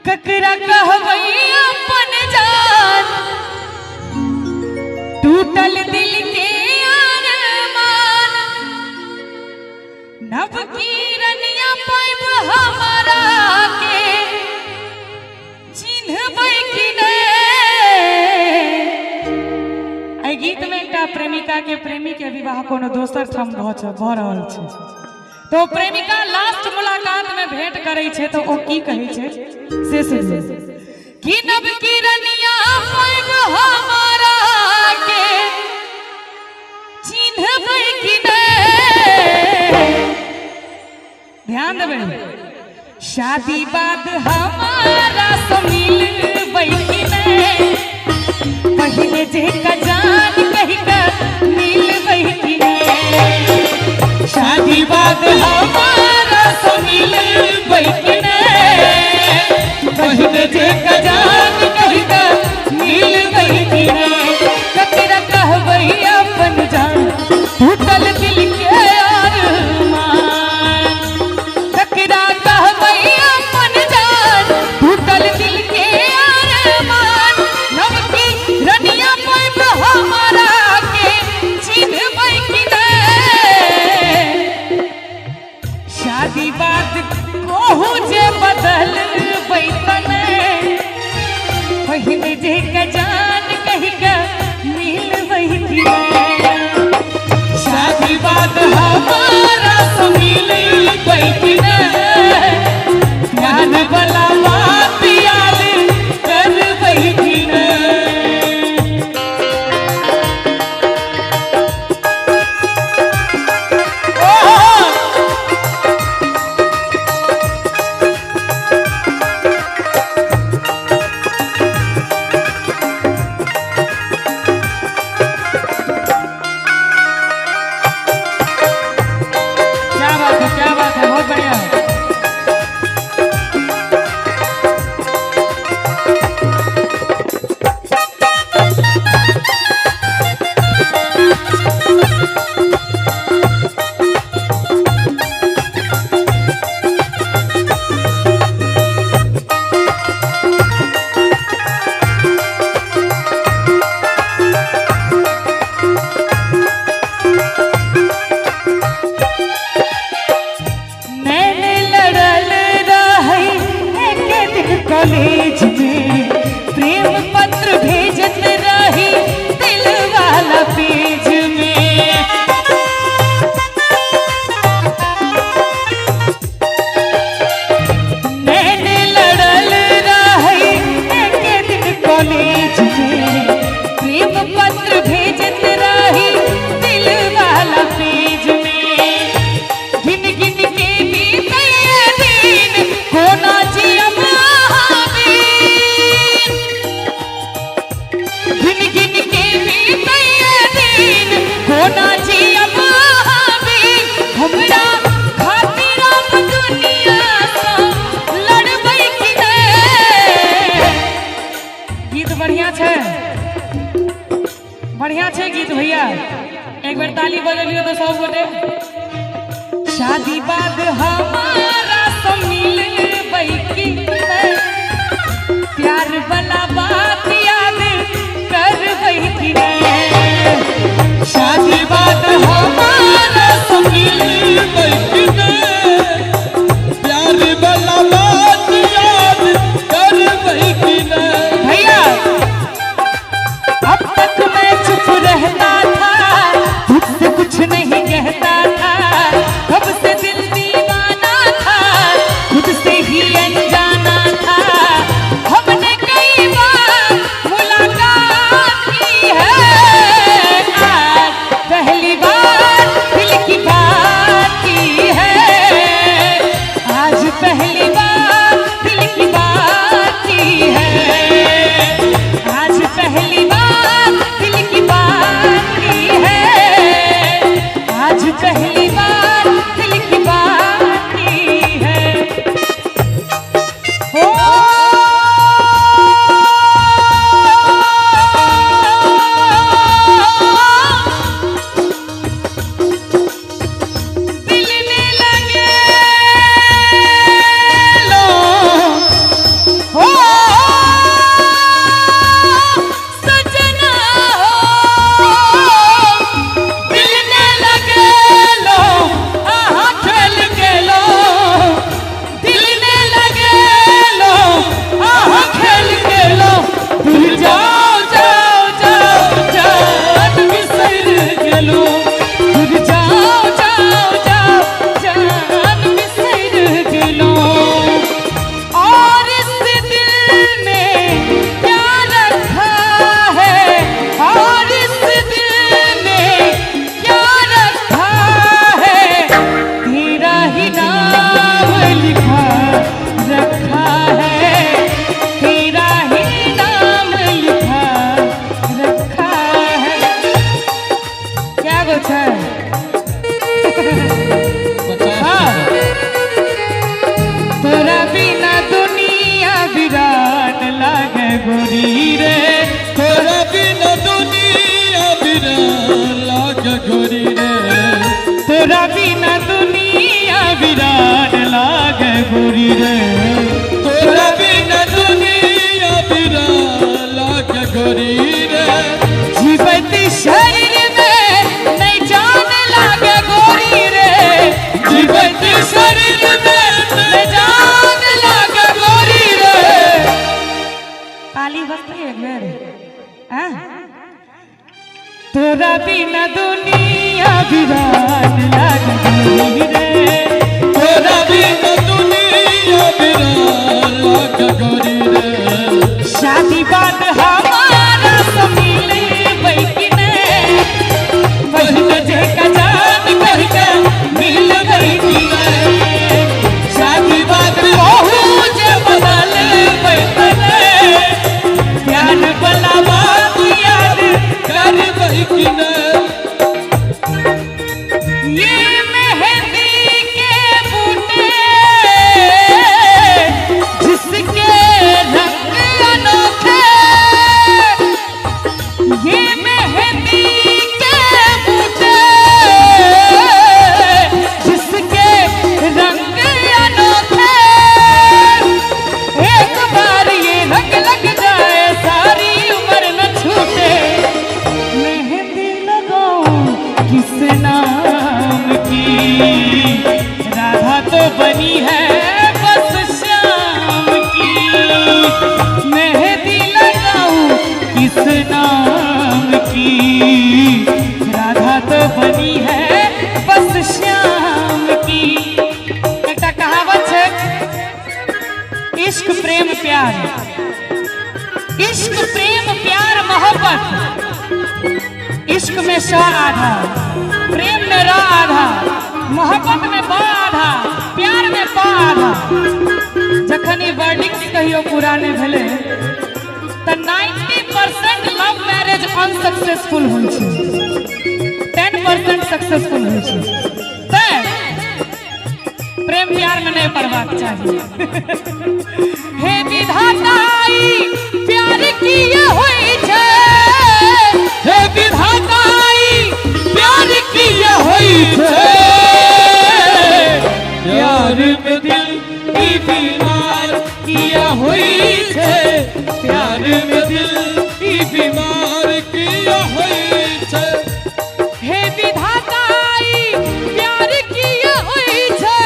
ककरा कहवई अपन जान टूटल दिल के अरमान नव की रनिया पाइब हमारा के चिन्हबै कि नहीं। गीत में एक प्रेमिका के प्रेमी के विवाह कोनो दोसर ठाम भ रहल छै तो प्रेमिका लास्ट मुलाकात में भेंट करे छे तो ओ की कहे छे से सुनिए कि नव की रनिया पाइब हमारा के चिन्हबै कि नहीं। ध्यान देबे शादी बाद हमारा से मिलबै कि नहीं पहले जे का जान कहि का मिलबै कि नहीं। शादी बाद हमारा से मिलबै कि नहीं पहले जे का जान कहि का मिलबै कि नहीं। ककरा कहबै अपन जान टूटल दिल के अरमान ककरा कहबै अपन जान टूटल दिल के अरमान नव की रनिया पाइब हमारा के चिन्हबै कि नहीं। शादी बाद कोहू जे बदलबै तने पहले जे का जान कहि का मिलबै कि नहीं। शादी बाद हमारा से मिलबै कि नहीं ध्यान वाला बात याद करबै कि नहीं। क्या बात है बहुत बढ़िया। कॉलेज में प्रेम पत्र भेजत रही दिल वाला पेज में मैंने लड़ल रही एक दिन कॉलेज में प्रेम पत्र भेजत रही दिल वाला पेज में गिन गिन के बीते दिन कोना जिया बढ़िया छे गीत भैया एक बार ताली बजलियो तो सब गोटे। शादी बाद हमारा से मिलबै कि नहीं प्यार वाला बात याद करबै कि नहीं। शादी बाद हमारा से मिलबै कि नहीं प्यार वाला बात याद करबै कि नहीं। भैया अब तक मैं चुप रहता था तुझसे कुछ नहीं कहता था कब से दिल दीवाना था खुद से ही अनजान ताली बजती एक बेर तोरा बिना दुनिया वीरान लागती रे तोरा बिना दुनिया वीरान लागती रे शादी बाद हमारा तो मिले बैठने पहले जे का जान कह के मिल बैठी शादी बाद बहु जे बदल बैठने प्यार वाला बात याद कर बैठने ये मेहंदी के बूटे जिसके रंग अनोखे ये मेहंदी के बूटे जिसके रंग अनोखे एक बार ये रंग लग जाए सारी उम्र न छूटे मेहंदी लगाऊं किस नाम की राधा तो बनी है बस श्याम की मेहंदी लगाऊं किस नाम की राधा तो बनी है बस श्याम की एक कहावत है इश्क प्रेम प्यार इश्क प्रेम प्यार मोहब्बत इश्क में श आधा प्रेम में र आधा मोहब्बत में ब आधा प्यार में प आधा जखन ई वर्डिंग्स कहियो पुराने भेले त 90% लव मैरिज अनसक्सेसफुल होइ छै 10% सक्सेसफुल होइ छै तैं प्रेम प्यार में नहीं पड़बाक चाहिए हे विधाता ई प्यार किए होइ छै हे विधाता ई प्यार किए होइ छै प्यार में दिल की बीमार किया होइ छै प्यार में दिल की बीमार किया होइ छै हे विधाता ई प्यार किए होइ छै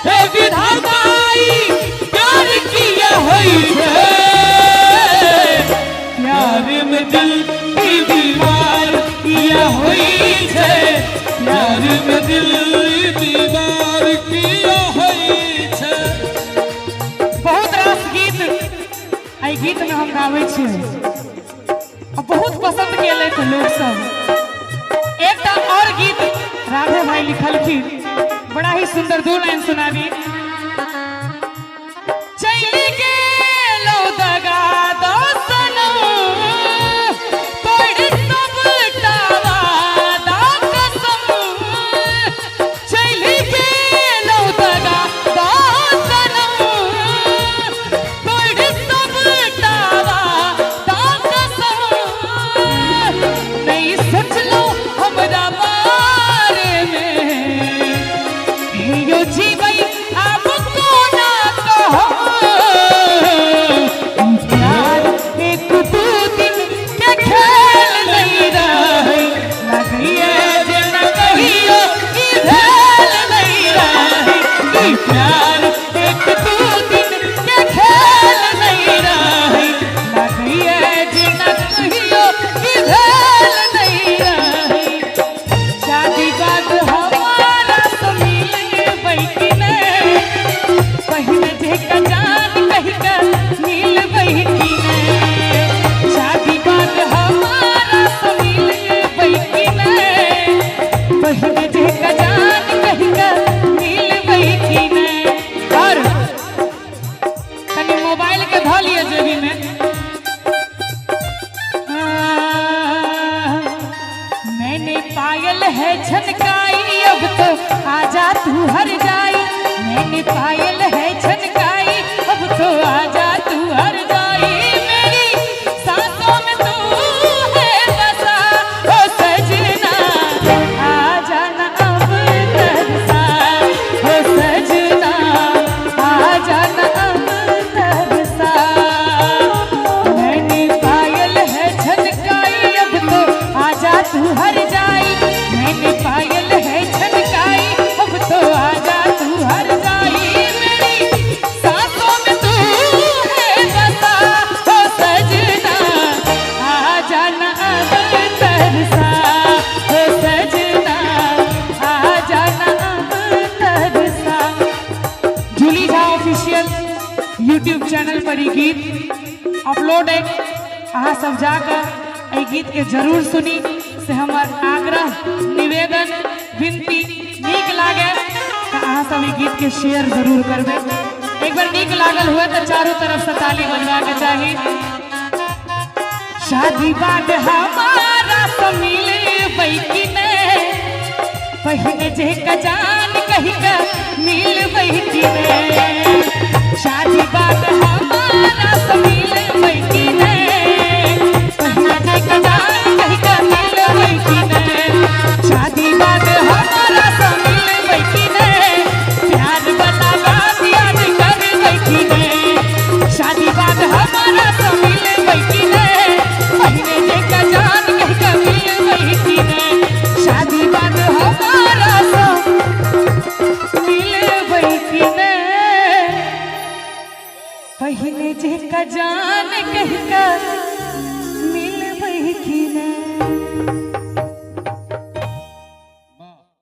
हे विधाता ई प्यार किए होइ छै प्यार में दिल की बीमार किया होइ छै प्यार में दिल बीमार किया होइ छै बहुत रास गीत एहि गीत में हम गाबै छियै और बहुत पसंद केले थे लोग सब एकटा और गीत राधे भाई लिखलखिन बड़ा ही सुंदर दो लाइन सुनाबी चली गेलो दगा दोसनो तोड़ सब टावा कसम चली गेलो दगा दोसनो तोड़ सब टावा कसम नहीं सोचलो हमरा बारे में यो जीवै अब कोना कहो प्यार एक दू दिन के खेल नहीं रहे लगिए जे न कहियो ई भेल नहीं रहे ई प्यार एक दू दिन के खेल नहीं रहे लगिए जे न कहियो ई भेल नहीं रहे शादी बाद हमारा तो मिले बैठने पहले जे का जान कही कर मिल बैठने शादी बाद हमारा तो मिले बैठने पहले जे का जान कही कर मिल बैठने और कनी मोबाइल के धो लियो जेबी में मैंने पायल है झनकाई अब तो आजा तू हर जाई मैंने पायल है झनकाई अब तो आजा तू हर जाई मेरी सांसों में तू है बसा ओ सजना आजा ना अब तरसा ओ सजना आजा ना अब तरसा मैंने पायल है झनकाई अब तो आजा तू हर जाई मैंने पायल है झनकाई अब तो आजा तू हर जाई मेरी YouTube चैनल पर ई गीत अपलोड है। अहाँ सब जाकर ई गीत के जरूर सुनी से हमार आग्रह निवेदन विनती नीक लागे तो अहाँ सब ई गीत के शेयर जरूर करबे। एक बार नीक लागल हुए तो चारों तरफ से ताली बजवा के चाहिए। शादी बाद हमारा तो मिले बैकी ने पहले जे कजान कही का मिल बैकी ने। शादी बाद हमारा तो मिले बैकी ने पहले जे कजान कही का मिल बैकी ने। शादी बाद हमारा तो मिल बैकी ने प्यार वाला बात याद कर बैकी ने। शादी बाद हमारा तो मिल बैकी ने पहले जे कजान कही का मिल बैकी ने। शादी बाद हमारा तो मिल बैकी ने पहले जे कजान